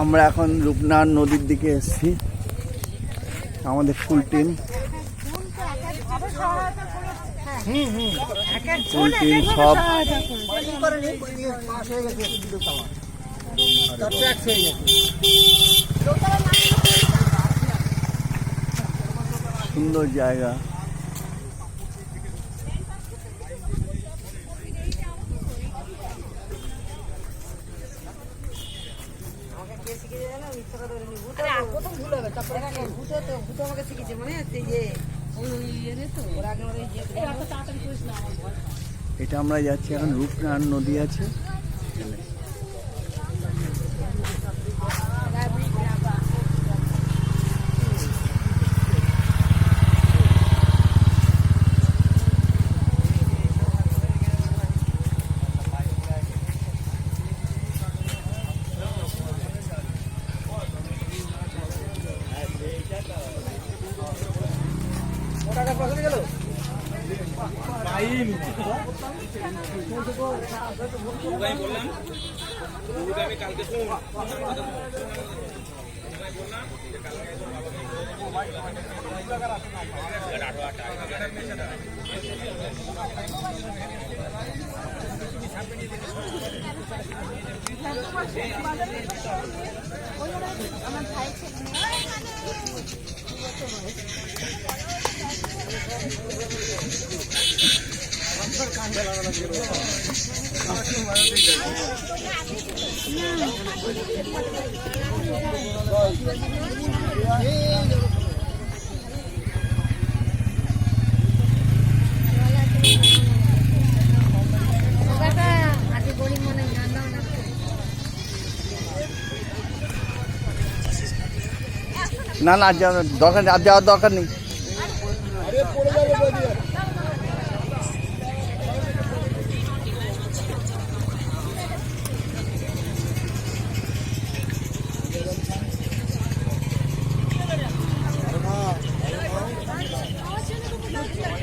আমরা এখন রূপনারায়ণ নদীর দিকে এসেছি, আমাদের ফুল টিম সব সুন্দর জায়গা। এটা আমরা যাচ্ছি এখন, রূপনারায়ণ নদী আছে। না না, দরকার নেই, আর যাওয়ার দরকার নেই।